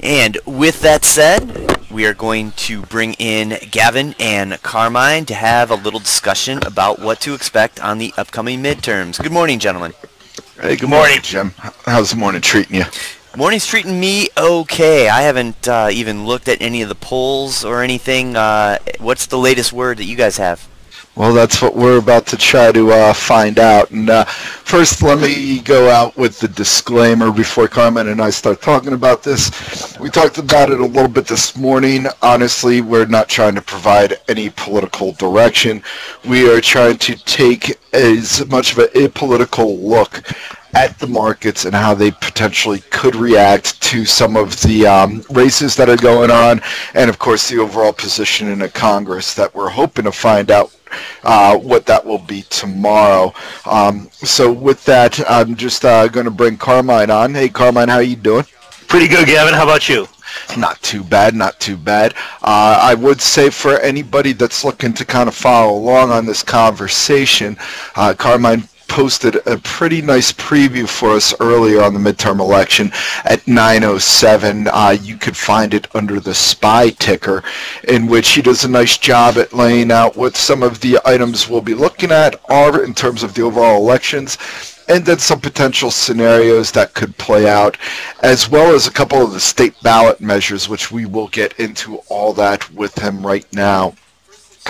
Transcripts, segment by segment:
And with that said, we are going to bring in Gavin and Carmine to have a little discussion about what to expect on the upcoming midterms. Good morning, gentlemen. Hey, good morning, Jim. How's the morning treating you? Morning's treating me okay. I haven't even looked at any of the polls or anything. What's the latest word that you guys have? Well, that's what we're about to try to find out. And first, let me go out with the disclaimer before Carmine and I start talking about this. We talked about it a little bit this morning. Honestly, we're not trying to provide any political direction. We are trying to take as much of an apolitical look at the markets and how they potentially could react to some of the races that are going on, and of course the overall position in a Congress that we're hoping to find out what that will be tomorrow. So with that, I'm just going to bring Carmine on. Hey, Carmine, how you doing? Pretty good, Gavin. How about you? Not too bad, not too bad. I would say for anybody that's looking to kind of follow along on this conversation, Carmine posted a pretty nice preview for us earlier on the midterm election at 9:07. You could find it under the SPY ticker, in which he does a nice job at laying out what some of the items we'll be looking at are in terms of the overall elections, and then some potential scenarios that could play out, as well as a couple of the state ballot measures, which we will get into all that with him right now.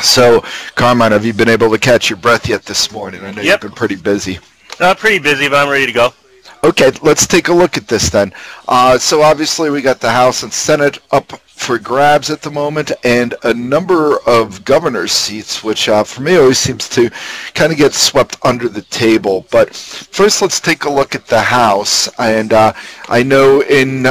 So, Carmine, have you been able to catch your breath yet this morning? I know you've been pretty busy. Pretty busy, but I'm ready to go. Okay, let's take a look at this then. So obviously we got the House and Senate up for grabs at the moment, and a number of governor's seats, which for me always seems to kind of get swept under the table. But first, let's take a look at the House. And I know in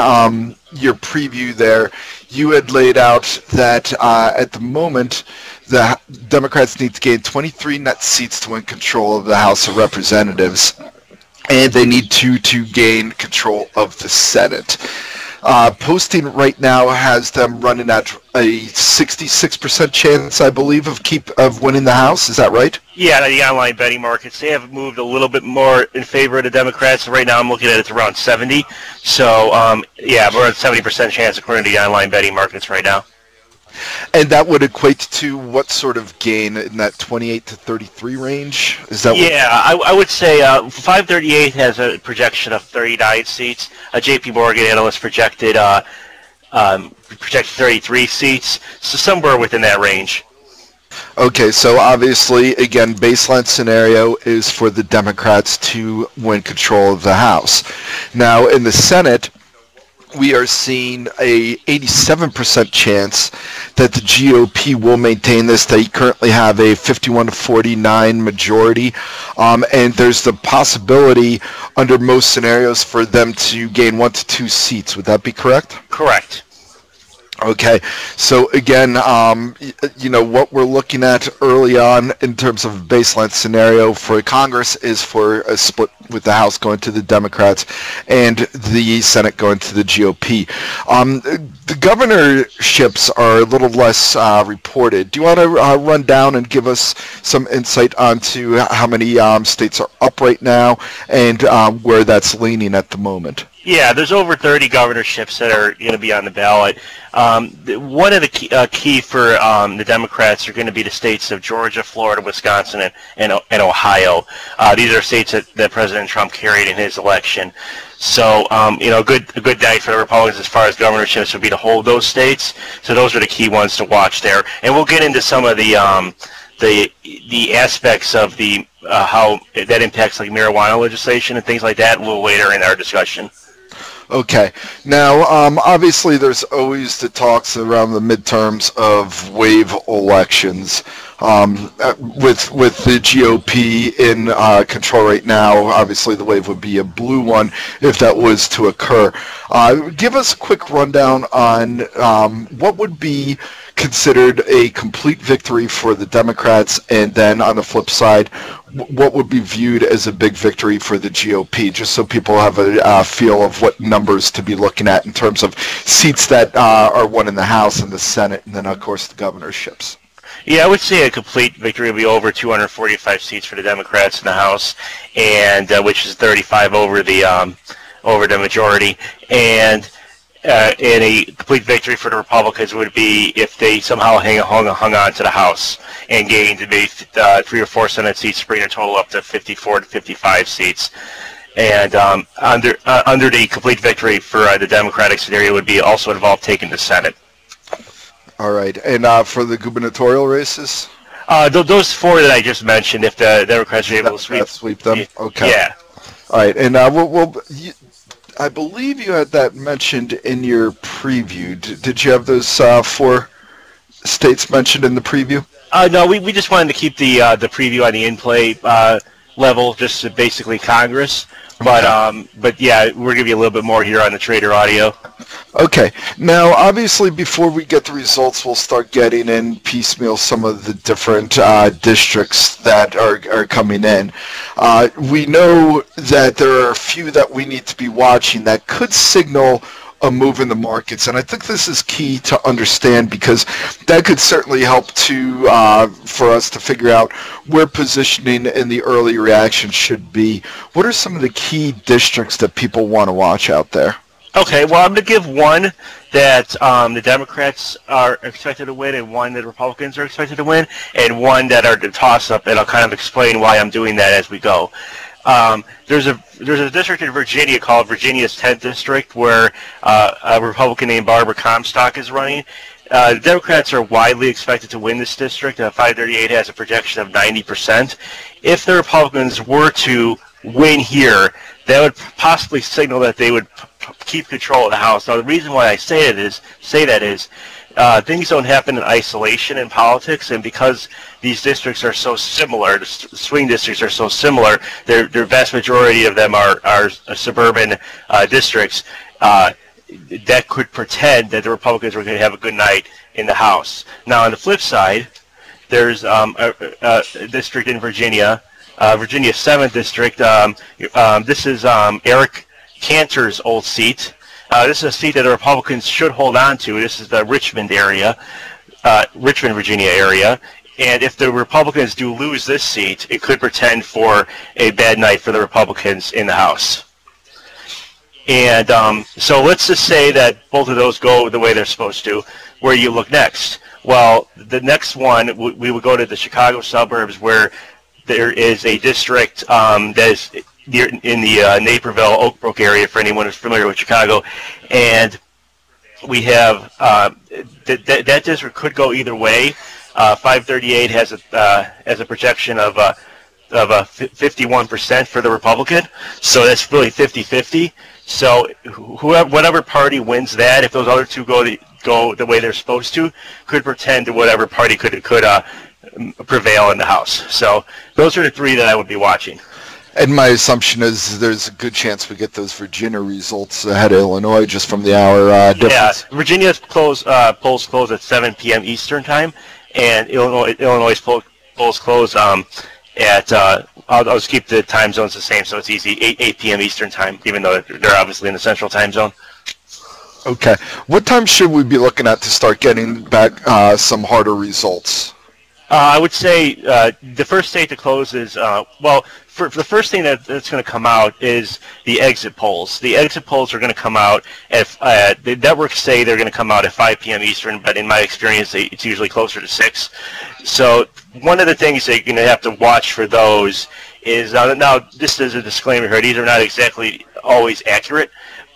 your preview there, you had laid out that at the moment, the Democrats need to gain 23 net seats to win control of the House of Representatives, and they need to gain control of the Senate. Posting right now has them running at a 66% chance, I believe, of winning the House. Is that right? Yeah, the online betting markets, they have moved a little bit more in favor of the Democrats. Right now I'm looking at it's around 70. So, yeah, we're at 70% chance according to the online betting markets right now. And that would equate to what sort of gain in that 28 to 33 range? Is that? Yeah, I would say 538 has a projection of 39 seats. A J.P. Morgan analyst projected 33 seats, so somewhere within that range. Okay, so obviously, again, baseline scenario is for the Democrats to win control of the House. Now, in the Senate, we are seeing a 87% chance that the GOP will maintain this. They currently have a 51 to 49 majority, and there's the possibility under most scenarios for them to gain 1 to 2 seats. Would that be correct? Correct. Okay, so again, what we're looking at early on in terms of baseline scenario for Congress is for a split with the House going to the Democrats and the Senate going to the GOP. The governorships are a little less reported. Do you want to run down and give us some insight onto how many states are up right now and where that's leaning at the moment? Yeah, there's over 30 governorships that are going to be on the ballot. One of the key for the Democrats are going to be the states of Georgia, Florida, Wisconsin, and Ohio. These are states that President Trump carried in his election. So, a good night for the Republicans as far as governorships would be to hold those states. So those are the key ones to watch there. And we'll get into some of the aspects of the how that impacts like marijuana legislation and things like that a little later in our discussion. Okay. Now, obviously, there's always the talks around the midterms of wave elections. With the GOP in control right now, obviously the wave would be a blue one if that was to occur. Give us a quick rundown on what would be considered a complete victory for the Democrats, and then on the flip side, what would be viewed as a big victory for the GOP, just so people have a feel of what numbers to be looking at in terms of seats that are won in the House and the Senate, and then, of course, the governorships. Yeah, I would say a complete victory will be over 245 seats for the Democrats in the House, and which is 35 over the majority. And and a complete victory for the Republicans would be if they somehow hung on to the House and gained maybe 3 or 4 Senate seats, bringing a total up to 54 to 55 seats. And under the complete victory for the Democratic scenario would be also involve taking the Senate. All right. And for the gubernatorial races? Those 4 that I just mentioned, if the Democrats are able to sweep them? Okay. Yeah. All right. And I believe you had that mentioned in your preview. Did you have those 4 states mentioned in the preview? No, we just wanted to keep the preview on the in-play level, just basically Congress. But yeah, we're gonna be a little bit more here on the Trader Audio. Okay. Now, obviously, before we get the results, we'll start getting in piecemeal some of the different districts that are coming in. We know that there are a few that we need to be watching that could signal a move in the markets, and I think this is key to understand because that could certainly help to for us to figure out where positioning in the early reaction should be. What are some of the key districts that people want to watch out there? Okay, well, I'm going to give one that the Democrats are expected to win and one that Republicans are expected to win, and one that are the toss-up, and I'll kind of explain why I'm doing that as we go. There's a district in Virginia called Virginia's 10th District where a Republican named Barbara Comstock is running. The Democrats are widely expected to win this district. 538 has a projection of 90%. If the Republicans were to win here, that would possibly signal that they would keep control of the House. Now, the reason why I say that is things don't happen in isolation in politics, and because these districts are so similar, the swing districts are so similar, their vast majority of them are suburban districts, that could pretend that the Republicans were going to have a good night in the House. Now, on the flip side, there's a district in Virginia, Virginia's 7th District. This is Eric Cantor's old seat. This is a seat that the Republicans should hold on to. This is the Richmond, Virginia area. And if the Republicans do lose this seat, it could portend for a bad night for the Republicans in the House. And so let's just say that both of those go the way they're supposed to. Where do you look next? Well, the next one, we would go to the Chicago suburbs where there is a district that is in the Naperville, Oak Brook area, for anyone who's familiar with Chicago. And we have that district could go either way. 538 has a projection of 51% for the Republican, so that's really 50-50. So whatever party wins that, if those other two go the way they're supposed to, could pretend to whatever party could prevail in the House. So those are the 3 that I would be watching. And my assumption is there's a good chance we get those Virginia results ahead of Illinois just from the hour difference. Yeah, Virginia's polls close at 7 p.m. Eastern time, and Illinois polls close at I'll just keep the time zones the same so it's easy, 8 p.m. Eastern time, even though they're obviously in the Central time zone. Okay. What time should we be looking at to start getting back some harder results? I would say the first state to close is, for the first thing that's going to come out is the exit polls. The exit polls are going to come out the networks say they're going to come out at 5 p.m. Eastern, but in my experience, it's usually closer to 6. So one of the things that you're going to have to watch for those is, now this is a disclaimer here, these are not exactly always accurate,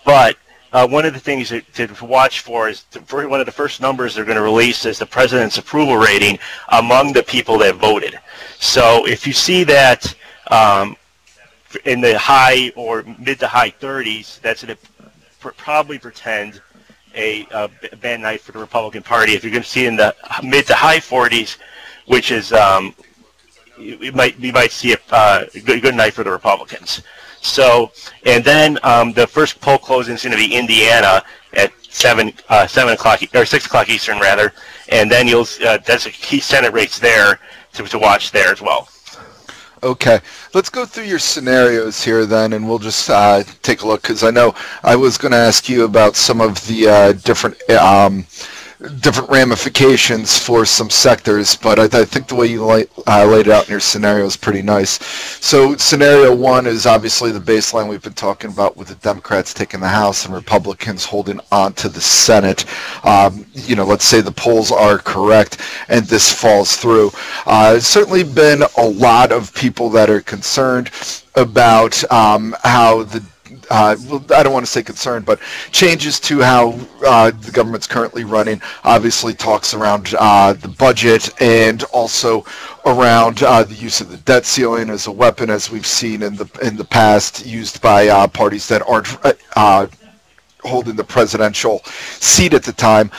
but one of the things to watch for is one of the first numbers they're going to release is the president's approval rating among the people that voted. So if you see that in the high or mid to high 30s, that's going to probably pretend a bad night for the Republican Party. If you're going to see in the mid to high 40s, which is you might see a good night for the Republicans. So, and then the first poll closing is going to be Indiana at 7 o'clock or 6 o'clock Eastern rather, and then that's a key Senate race there to watch there as well. Okay, let's go through your scenarios here then, and we'll just take a look, because I know I was going to ask you about some of the different different ramifications for some sectors, but I think the way you laid it out in your scenario is pretty nice. So scenario one is obviously the baseline we've been talking about, with the Democrats taking the House and Republicans holding on to the Senate. Let's say the polls are correct and this falls through. There's certainly been a lot of people that are concerned about how I don't want to say concerned, but changes to how the government's currently running. Obviously, talks around the budget and also around the use of the debt ceiling as a weapon, as we've seen in the past, used by parties that aren't holding the presidential seat at the time.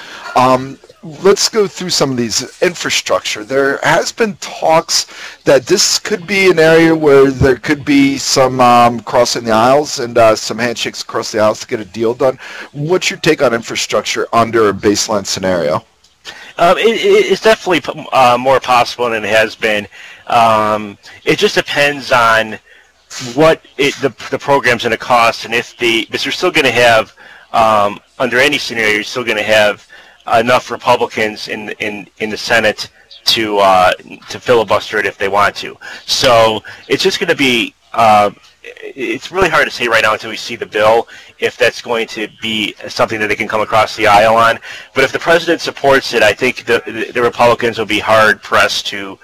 Let's go through some of these infrastructure. There has been talks that this could be an area where there could be some crossing the aisles and some handshakes across the aisles to get a deal done. What's your take on infrastructure under a baseline scenario? It's definitely more possible than it has been. It just depends on what the program's going to cost, and because you're still going to have, under any scenario, you're still going to have enough Republicans in the Senate to filibuster it if they want to. So it's just going to be. It's really hard to say right now until we see the bill if that's going to be something that they can come across the aisle on. But if the president supports it, I think the Republicans will be hard pressed to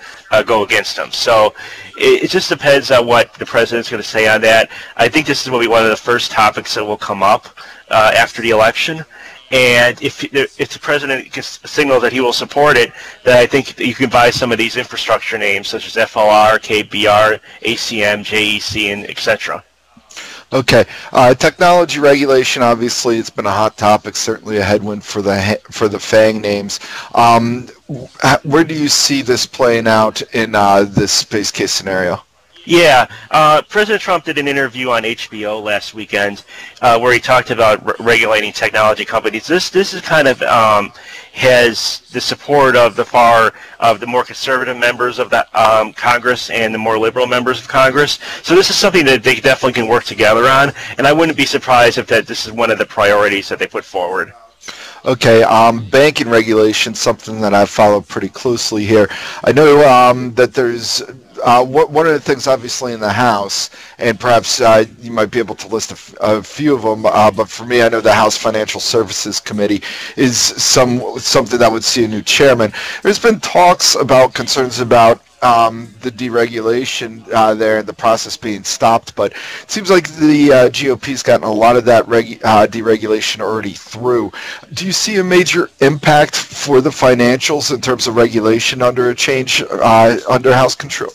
go against them. So it just depends on what the president's going to say on that. I think this will be one of the first topics that will come up after the election. And if the president signals that he will support it, then I think you can buy some of these infrastructure names, such as FLR, KBR, ACM, JEC, and etc. Okay, technology regulation. Obviously, it's been a hot topic. Certainly, a headwind for the FANG names. Where do you see this playing out in this base case scenario? Yeah, President Trump did an interview on HBO last weekend where he talked about regulating technology companies. This is kind of has the support of the more conservative members of the Congress and the more liberal members of Congress. So this is something that they definitely can work together on, and I wouldn't be surprised if this is one of the priorities that they put forward. Okay, banking regulation, something that I've followed pretty closely here. I know that there's one of the things, obviously, in the House, and perhaps you might be able to list a few of them, but for me, I know the House Financial Services Committee is something that would see a new chairman. There's been talks about concerns about the deregulation there and the process being stopped, but it seems like the GOP's gotten a lot of that deregulation already through. Do you see a major impact for the financials in terms of regulation under a change under House control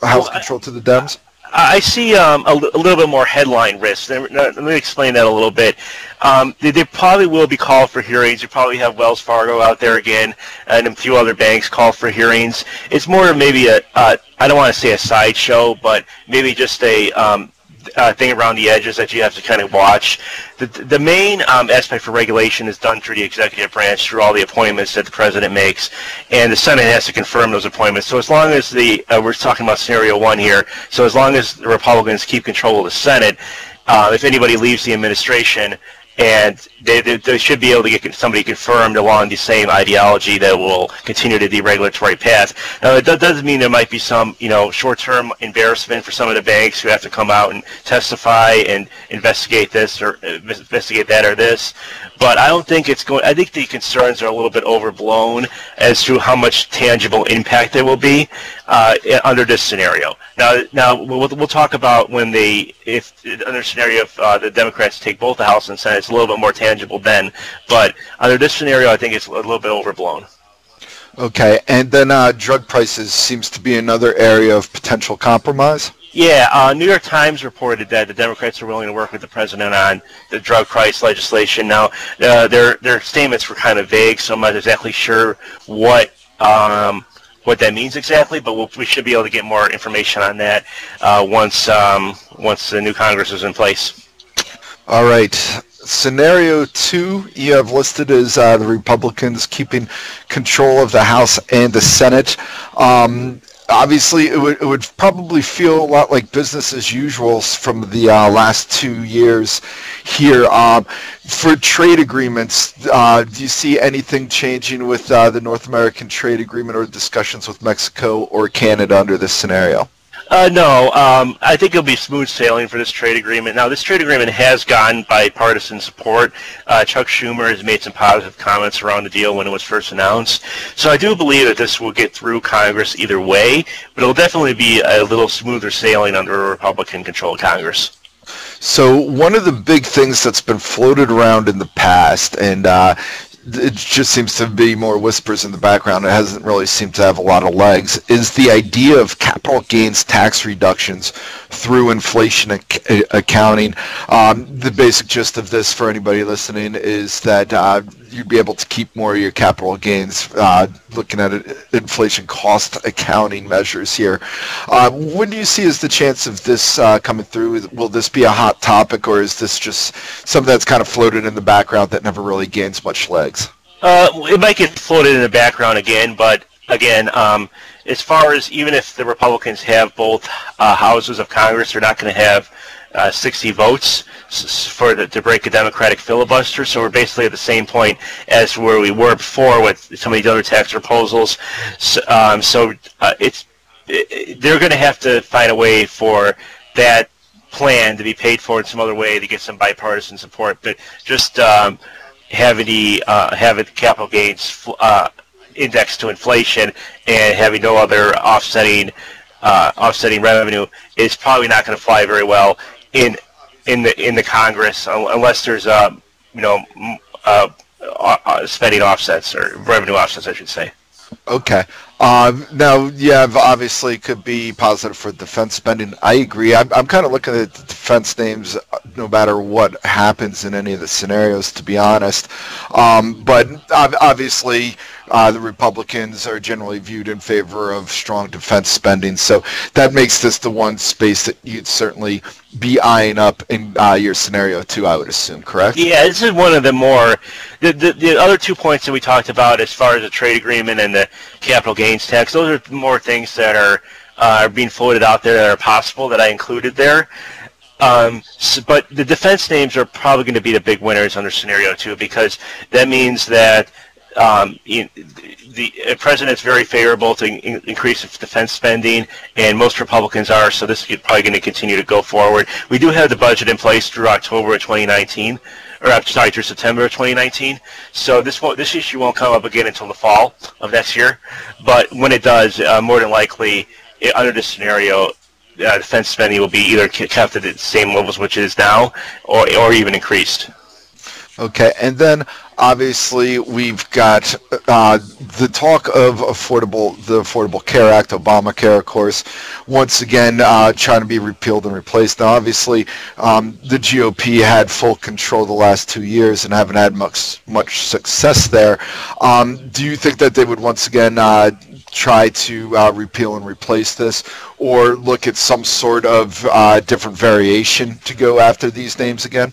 to the Dems? I see a little bit more headline risk. Let me explain that a little bit. They probably will be called for hearings. You probably have Wells Fargo out there again, and a few other banks called for hearings. It's more of maybe I don't want to say a sideshow, but maybe just a thing around the edges that you have to kind of watch. The main aspect for regulation is done through the executive branch, through all the appointments that the president makes, and the Senate has to confirm those appointments. So as long as we're talking about scenario one here, so as long as the Republicans keep control of the Senate, if anybody leaves the administration, and they should be able to get somebody confirmed along the same ideology that will continue the deregulatory path. Now, that doesn't mean there might be some, short-term embarrassment for some of the banks who have to come out and testify and investigate this or investigate that or this. But I don't think it's going. I think the concerns are a little bit overblown as to how much tangible impact there will be under this scenario. Now we'll talk about if under scenario if the Democrats take both the House and Senate, it's a little bit more tangible then. But under this scenario, I think it's a little bit overblown. Okay, and then drug prices seems to be another area of potential compromise. Yeah, New York Times reported that the Democrats are willing to work with the president on the drug price legislation. Now, their statements were kind of vague, so I'm not exactly sure what that means exactly, but we should be able to get more information on that once the new Congress is in place. All right. Scenario 2, you have listed as the Republicans keeping control of the House and the Senate. Obviously, it would probably feel a lot like business as usual from the last 2 years here. For trade agreements, do you see anything changing with the North American trade agreement or discussions with Mexico or Canada under this scenario? No, I think it'll be smooth sailing for this trade agreement. Now, this trade agreement has gotten bipartisan support. Chuck Schumer has made some positive comments around the deal when it was first announced. So I do believe that this will get through Congress either way, but it'll definitely be a little smoother sailing under a Republican-controlled Congress. So one of the big things that's been floated around in the past, and it just seems to be more whispers in the background, it hasn't really seemed to have a lot of legs, is the idea of capital gains tax reductions through inflation accounting. The basic gist of this for anybody listening is that you'd be able to keep more of your capital gains looking at inflation cost accounting measures here. What do you see as the chance of this coming through? Will this be a hot topic, or is this just something that's kind of floated in the background that never really gains much legs? It might get floated in the background again, but again, as far as even if the Republicans have both houses of Congress, they're not going to have 60 votes to break a Democratic filibuster. So we're basically at the same point as where we were before with some of these other tax proposals. They're going to have to find a way for that plan to be paid for in some other way to get some bipartisan support. But just having the capital gains indexed to inflation and having no other offsetting revenue is probably not going to fly very well in the Congress unless there's spending offsets or revenue offsets, I should say. Okay. Now, yeah, obviously it could be positive for defense spending. I agree. I'm kind of looking at the defense names no matter what happens in any of the scenarios, to be honest. But obviously the Republicans are generally viewed in favor of strong defense spending. So that makes this the one space that you'd certainly be eyeing up in your scenario too, I would assume, correct? Yeah, this is one of the more... The other 2 points that we talked about as far as the trade agreement and the capital gains tax, those are more things that are being floated out there that are possible that I included there. But the defense names are probably going to be the big winners under scenario 2, because that means that the president's very favorable to increase defense spending, and most Republicans are, so this is probably going to continue to go forward. We do have the budget in place through October of 2019, through September of 2019, so this issue won't come up again until the fall of next year, but when it does, more than likely, under this scenario, defense spending will be either kept at the same levels which it is now, or even increased. Okay, and then obviously we've got the talk of the Affordable Care Act, Obamacare, of course, once again trying to be repealed and replaced. Now, obviously, the GOP had full control the last 2 years and haven't had much success there. Do you think that they would once again try to repeal and replace this, or look at some sort of different variation to go after these names again?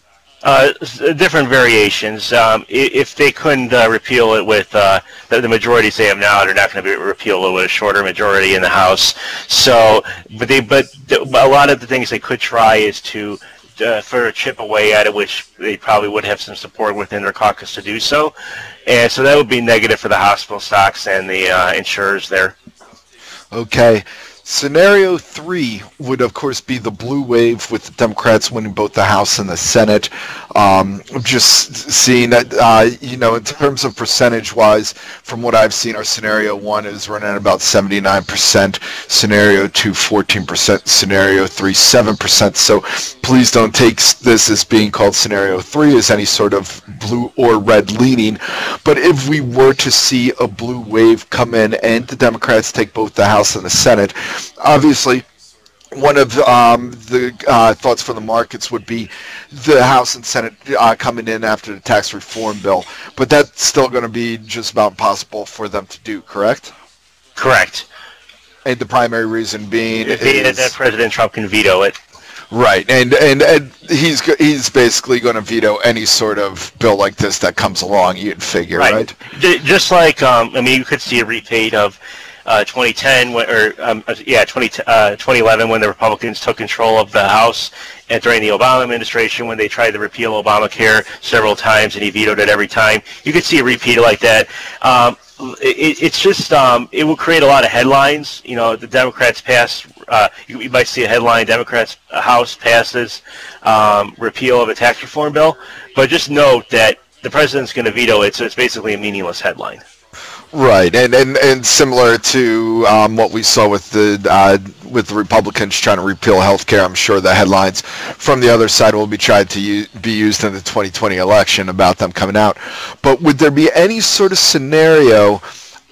Different variations. If they couldn't repeal it with the majorities they have now, they're not going to be repealed with a shorter majority in the House. So, but a lot of the things they could try is to further chip away at it, which they probably would have some support within their caucus to do so. And so that would be negative for the hospital stocks and the insurers there. Okay. Scenario 3 would, of course, be the blue wave with the Democrats winning both the House and the Senate. I'm just seeing that, in terms of percentage-wise, from what I've seen, our Scenario 1 is running at about 79%, Scenario 2, 14%, Scenario 3, 7%. So please don't take this as being called Scenario 3 as any sort of blue or red leaning. But if we were to see a blue wave come in and the Democrats take both the House and the Senate, obviously, one of the thoughts for the markets would be the House and Senate coming in after the tax reform bill. But that's still going to be just about impossible for them to do, correct? Correct. And the primary reason being that President Trump can veto it. Right, and he's basically going to veto any sort of bill like this that comes along, you'd figure, right? Just like, you could see a repeat of 2010 2011 when the Republicans took control of the House, and during the Obama administration when they tried to repeal Obamacare several times and he vetoed it every time. You could see a repeat like that. It's just it will create a lot of headlines. The Democrats pass. You might see a headline: Democrats House passes repeal of a tax reform bill. But just note that the president's going to veto it, so it's basically a meaningless headline. Right, and similar to what we saw with the Republicans trying to repeal health care, I'm sure the headlines from the other side will be tried to be used in the 2020 election about them coming out. But would there be any sort of scenario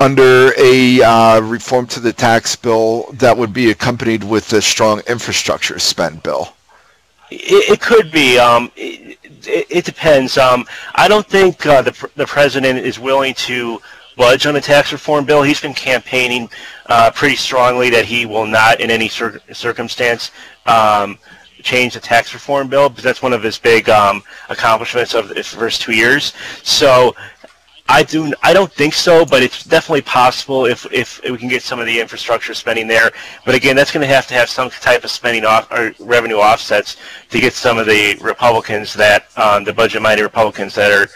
under a reform to the tax bill that would be accompanied with a strong infrastructure spend bill? It could be. It depends. I don't think the president is willing to budge on the tax reform bill. He's been campaigning pretty strongly that he will not, in any circumstance, change the tax reform bill, because that's one of his big accomplishments of the first 2 years. So I don't think so, but it's definitely possible if we can get some of the infrastructure spending there. But again, that's going to have some type of spending or revenue offsets to get some of the Republicans the budget-minded Republicans that are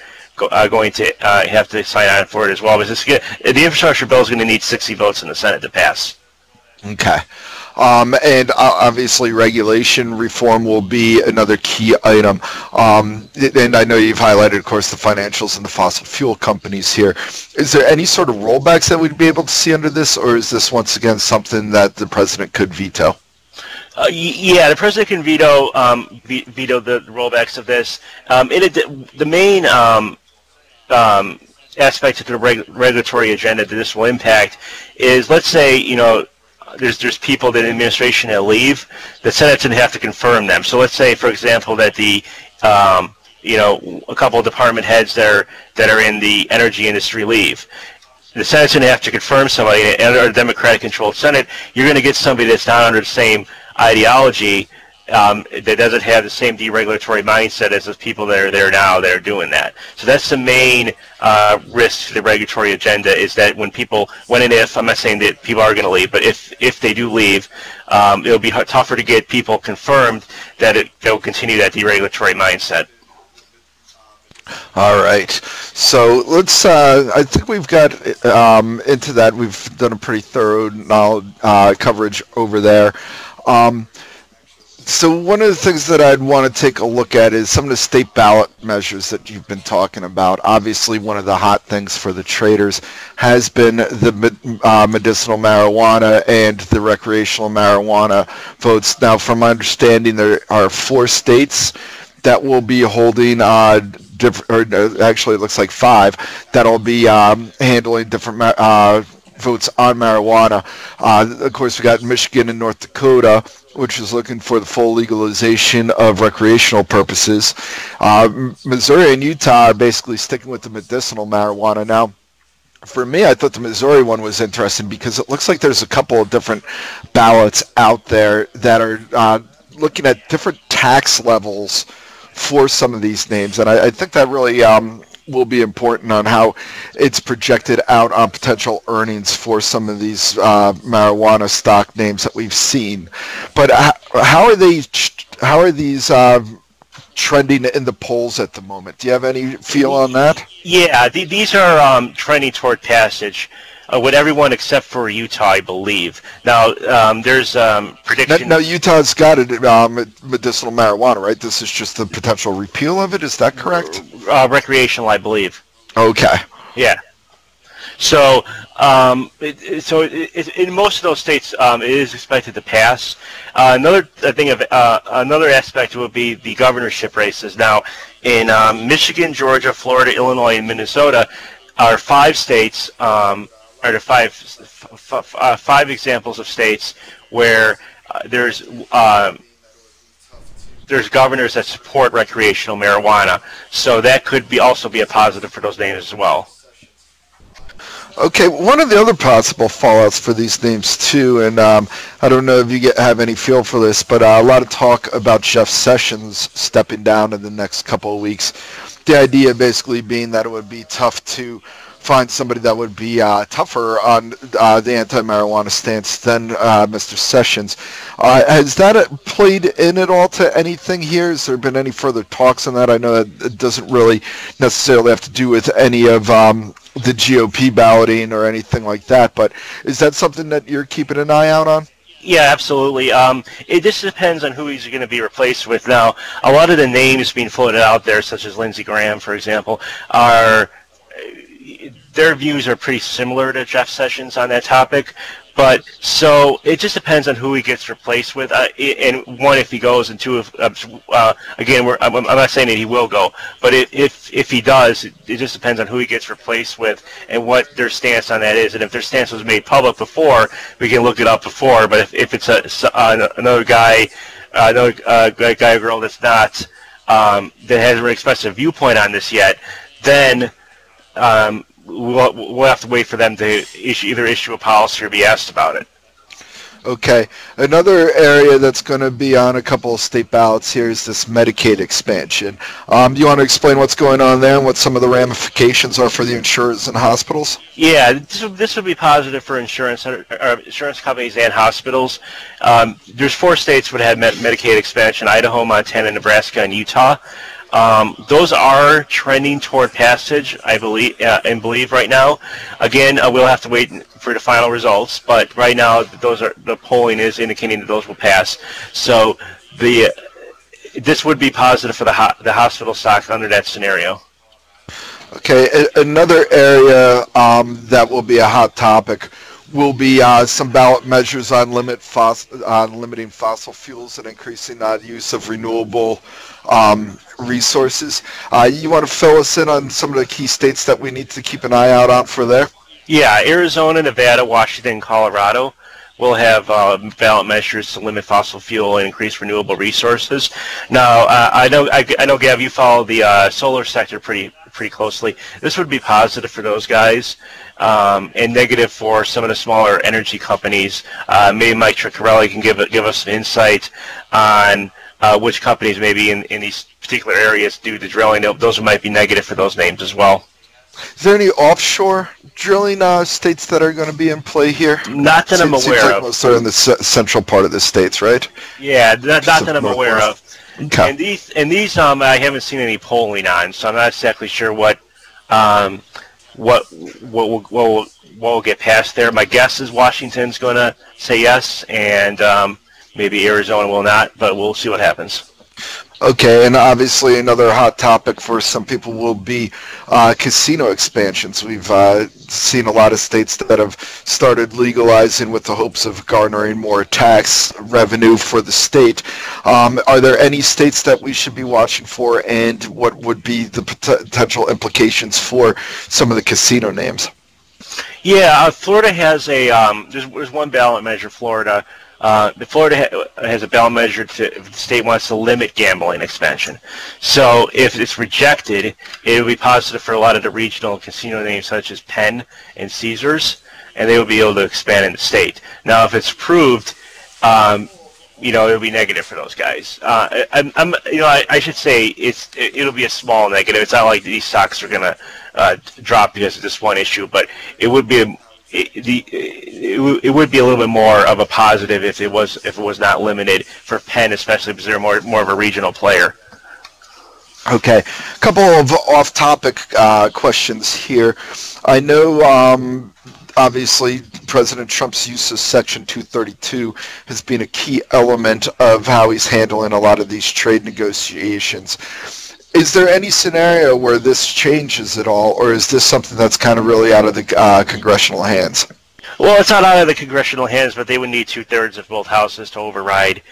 going to have to sign on for it as well. Because the infrastructure bill is going to need 60 votes in the Senate to pass. Okay. And obviously regulation reform will be another key item. And I know you've highlighted, of course, the financials and the fossil fuel companies here. Is there any sort of rollbacks that we'd be able to see under this, or is this once again something that the president could veto? Yeah, the president can veto the rollbacks of this. The main aspect of the regulatory agenda that this will impact is, let's say, there's people that the administration that leave, the Senate's going to have to confirm them. So let's say, for example, that a couple of department heads that are in the energy industry leave. The Senate's going to have to confirm somebody, and under a Democratic-controlled Senate, you're going to get somebody that's not under the same ideology, that doesn't have the same deregulatory mindset as the people that are there now that are doing that. So that's the main risk to the regulatory agenda, is that when and if, I'm not saying that people are going to leave, but if they do leave, it'll be tougher to get people confirmed that they'll continue that deregulatory mindset. All right. So let's, I think we've got into that. We've done a pretty thorough coverage over there. So one of the things that I'd want to take a look at is some of the state ballot measures that you've been talking about. Obviously, one of the hot things for the traders has been the medicinal marijuana and the recreational marijuana votes. Now, from my understanding, there are 4 states that will be holding actually it looks like 5 that'll be handling different votes on marijuana. Of course, we got Michigan and North Dakota, which is looking for the full legalization of recreational purposes. Missouri and Utah are basically sticking with the medicinal marijuana. Now, for me, I thought the Missouri one was interesting because it looks like there's a couple of different ballots out there that are looking at different tax levels for some of these names, and I think that really will be important on how it's projected out on potential earnings for some of these marijuana stock names that we've seen. But how are these trending in the polls at the moment? Do you have any feel on that? Yeah, these are trending toward passage. With everyone except for Utah, I believe. Now, there's prediction. Now, Utah's got it, medicinal marijuana, right? This is just the potential repeal of it. Is that correct? Recreational, I believe. Okay. Yeah. So, in most of those states, it is expected to pass. Another aspect would be the governorship races. Now, in Michigan, Georgia, Florida, Illinois, and Minnesota are 5 states. Are the five examples of states where there's governors that support recreational marijuana, so that could also be a positive for those names as well. Okay, one of the other possible fallouts for these names too, and I don't know if you have any feel for this, but a lot of talk about Jeff Sessions stepping down in the next couple of weeks. The idea basically being that it would be tough to find somebody that would be tougher on the anti-marijuana stance than Mr. Sessions. Has that played in at all to anything here? Has there been any further talks on that? I know that it doesn't really necessarily have to do with any of the GOP balloting or anything like that, but is that something that you're keeping an eye out on? Yeah, absolutely. It just depends on who he's going to be replaced with. Now, a lot of the names being floated out there, such as Lindsey Graham, for example, are their views are pretty similar to Jeff Sessions on that topic. But so it just depends on who he gets replaced with, and one, if he goes, and two, if again, I'm not saying that he will go, but if he does, it just depends on who he gets replaced with and what their stance on that is. And if their stance was made public before, we can look it up before. But if it's another guy, guy or girl that's not that hasn't really expressed a viewpoint on this yet, then we'll have to wait for them to either issue a policy or be asked about it. Okay. Another area that's going to be on a couple of state ballots here is this Medicaid expansion. Do you want to explain what's going on there and what some of the ramifications are for the insurers and hospitals? Yeah, this would be positive for insurance companies and hospitals. There's 4 states would have Medicaid expansion: Idaho, Montana, Nebraska, and Utah. Those are trending toward passage, I believe right now. Again, we'll have to wait for the final results, but right now the polling is indicating that those will pass. So this would be positive for the hospital stock under that scenario. Okay, another area that will be a hot topic will be some ballot measures on limiting fossil fuels and increasing use of renewable resources. You want to fill us in on some of the key states that we need to keep an eye out on for there? Yeah, Arizona, Nevada, Washington, Colorado will have ballot measures to limit fossil fuel and increase renewable resources. Now, I know, Gav, you follow the solar sector pretty closely. This would be positive for those guys, and negative for some of the smaller energy companies. Maybe Mike Triccarelli can give us some insight on which companies maybe in these particular areas do the drilling. Those might be negative for those names as well. Is there any offshore drilling states that are going to be in play here? Not that I'm aware like of. Most are in the central part of the states, right? Yeah, not that I'm aware of. Okay. And these I haven't seen any polling on, so I'm not exactly sure what will get passed there. My guess is Washington's going to say yes, and maybe Arizona will not, but we'll see what happens. Okay, and obviously another hot topic for some people will be casino expansions. We've seen a lot of states that have started legalizing with the hopes of garnering more tax revenue for the state. Are there any states that we should be watching for, and what would be the potential implications for some of the casino names? Yeah, Florida has a there's one ballot measure. Florida has a ballot measure if the state wants to limit gambling expansion. So if it's rejected, it would be positive for a lot of the regional casino names such as Penn and Caesars, and they would be able to expand in the state. Now, if it's approved, it'll be negative for those guys. I should say it'll be a small negative. It's not like these stocks are going to drop because of this one issue, but it would be it would be a little bit more of a positive if it was not limited for Penn, especially because they're more of a regional player. Okay, a couple of off-topic questions here. I know, obviously, President Trump's use of Section 232 has been a key element of how he's handling a lot of these trade negotiations. Is there any scenario where this changes at all, or is this something that's kind of really out of the congressional hands? Well, it's not out of the congressional hands, but they would need 2/3 of both houses to override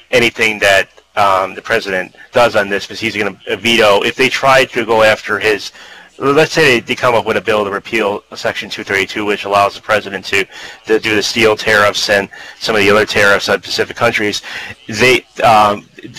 anything that the president does on this, because he's going to veto. If they try to go after his, let's say they come up with a bill to repeal Section 232, which allows the president to do the steel tariffs and some of the other tariffs on Pacific countries, the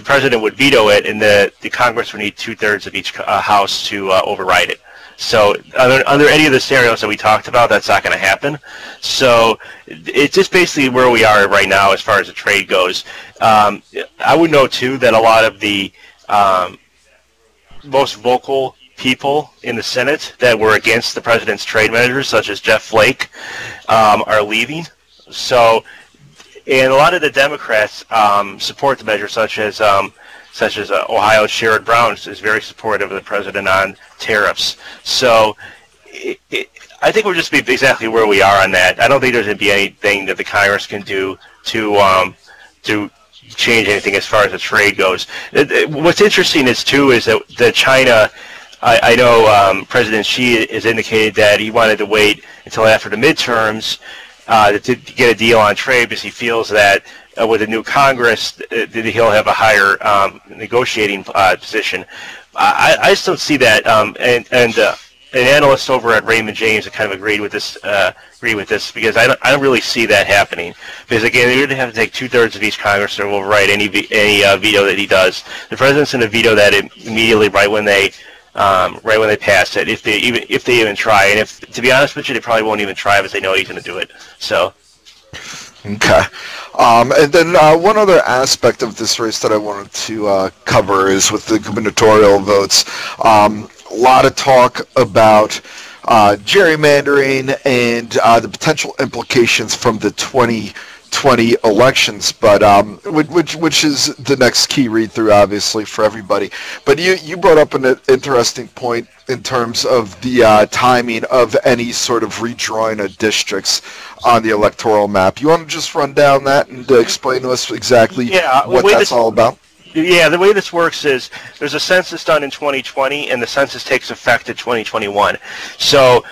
president would veto it, and the Congress would need 2/3 of each house to override it. So under any of the scenarios that we talked about, that's not going to happen. So it's just basically where we are right now as far as the trade goes. I would note, too, that a lot of the most vocal people in the Senate that were against the president's trade measures, such as Jeff Flake, are leaving. So, and a lot of the Democrats support the measure, such as Ohio's Sherrod Brown is very supportive of the president on tariffs. So, I think we'll just be exactly where we are on that. I don't think there's going to be anything that the Congress can do to change anything as far as the trade goes. What's interesting is that China. I know President Xi has indicated that he wanted to wait until after the midterms to get a deal on trade because he feels that with a new Congress he'll have a higher negotiating position. I just don't see that, and an analyst over at Raymond James kind of agreed with this because I don't really see that happening, because again, they're going to have to take 2/3 of each Congress or will write any veto that he does. The president's going to veto that immediately right when they pass it, if they even try. And if, to be honest with you, they probably won't even try because they know he's going to do it. So. Okay. And then one other aspect of this race that I wanted to cover is with the gubernatorial votes. A lot of talk about gerrymandering and the potential implications from the 2020 elections, but which is the next key read-through, obviously, for everybody. But you brought up an interesting point in terms of the timing of any sort of redrawing of districts on the electoral map. You want to just run down that and explain to us exactly what that's all about? Yeah, the way this works is there's a census done in 2020, and the census takes effect in 2021. So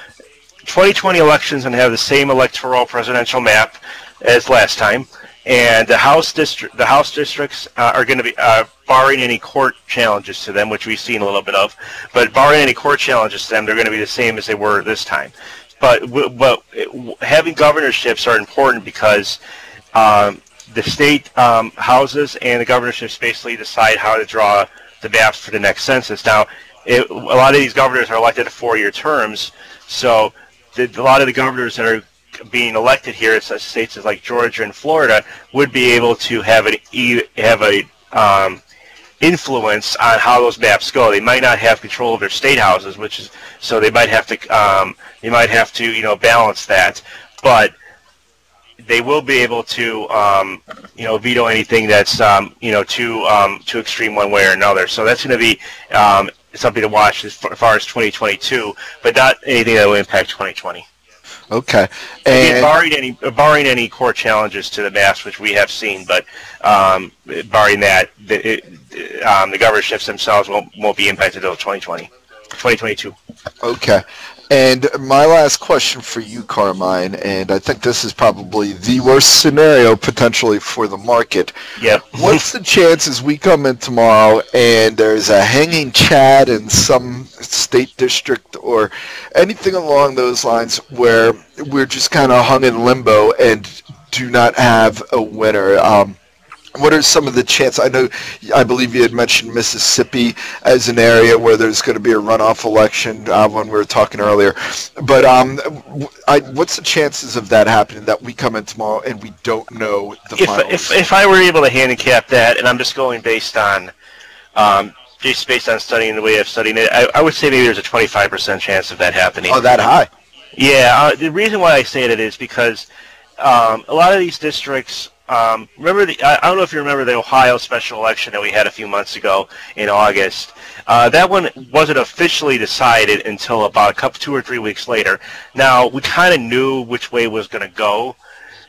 2020 elections going to have the same electoral presidential map as last time, and the House districts are going to be, barring any court challenges to them, which we've seen a little bit of, but barring any court challenges to them, they're going to be the same as they were this time. But having governorships are important because the state houses and the governorships basically decide how to draw the maps for the next census. Now, a lot of these governors are elected to 4-year terms, so a lot of the governors that are being elected here in such states as like Georgia and Florida would be able to have a influence on how those maps go. They might not have control of their state houses, so they might have to balance that, but they will be able to veto anything that's too extreme one way or another. So that's going to be something to watch as far as 2022, but not anything that will impact 2020. Okay. And barring any court challenges to the maps, which we have seen, but barring that, the governorships themselves won't be impacted until 2022. Okay. And my last question for you, Carmine, and I think this is probably the worst scenario potentially for the market. Yep. What's the chances we come in tomorrow and there's a hanging Chad in some state district or anything along those lines where we're just kind of hung in limbo and do not have a winner? What are some of the chances? I believe you had mentioned Mississippi as an area where there's going to be a runoff election when we were talking earlier. But what's the chances of that happening, that we come in tomorrow and we don't know the final result? If I were able to handicap that, and I'm just going based on studying the way I've studied it, I would say maybe there's a 25% chance of that happening. Oh, that high? Yeah. The reason why I say that is because a lot of these districts. I don't know if you remember the Ohio special election that we had a few months ago in August. That one wasn't officially decided until about 2 or 3 weeks later. Now, we kind of knew which way it was going to go.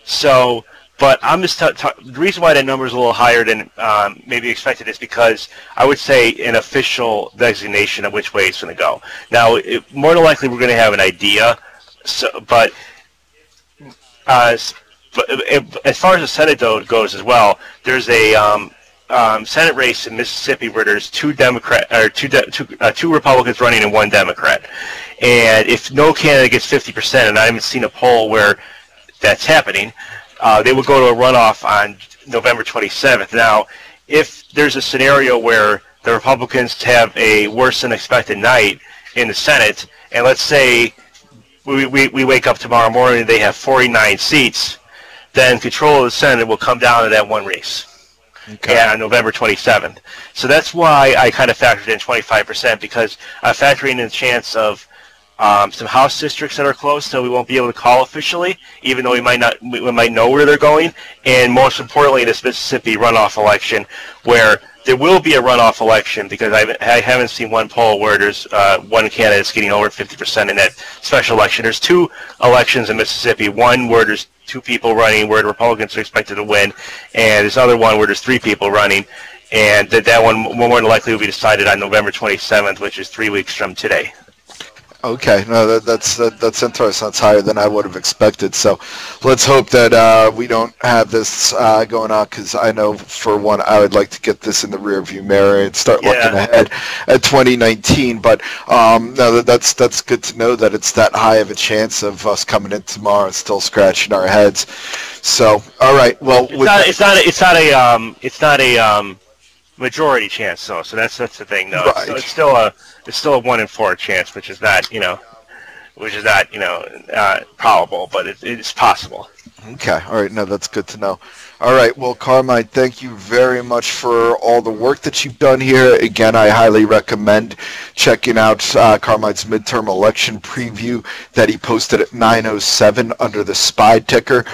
So, but I'm just the reason why that number is a little higher than maybe expected is because I would say an official designation of which way it's going to go. Now, more than likely, we're going to have an idea. But as far as the Senate goes as well, there's a Senate race in Mississippi where there's two Republicans running and one Democrat. And if no candidate gets 50%, and I haven't seen a poll where that's happening, they will go to a runoff on November 27th. Now, if there's a scenario where the Republicans have a worse than expected night in the Senate, and let's say we wake up tomorrow morning and they have 49 seats, then control of the Senate will come down to that one race. Okay. on November 27th. So that's why I kind of factored in 25%, because I'm factoring in the chance of some House districts that are close, so we won't be able to call officially, even though we might know where they're going. And most importantly, this Mississippi runoff election, where there will be a runoff election, because I haven't seen one poll where there's one candidate that's getting over 50% in that special election. There's two elections in Mississippi, one where there's two people running where the Republicans are expected to win, and there's another one where there's three people running, and that one more than likely will be decided on November 27th, which is 3 weeks from today. Okay, no, that's interesting. That's higher than I would have expected. So, let's hope that we don't have this going on. Because I know, for one, I would like to get this in the rearview mirror and start looking ahead at 2019. But no, that's good to know that it's that high of a chance of us coming in tomorrow and still scratching our heads. So, all right, well, it's not a majority chance, though. So that's the thing, though. Right. So it's still a 1 in 4 chance, which is not probable, but it's possible. Okay, all right, no, that's good to know. All right, well, Carmine, thank you very much for all the work that you've done here. Again, I highly recommend checking out Carmine's midterm election preview that he posted at 9:07 under the SPY ticker.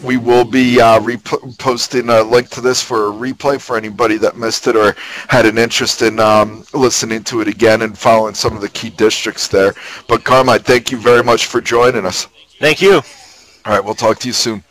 We will be posting a link to this for a replay for anybody that missed it or had an interest in listening to it again and following some of the key districts there. But Carmine, thank you very much for joining us. Thank you. All right, we'll talk to you soon.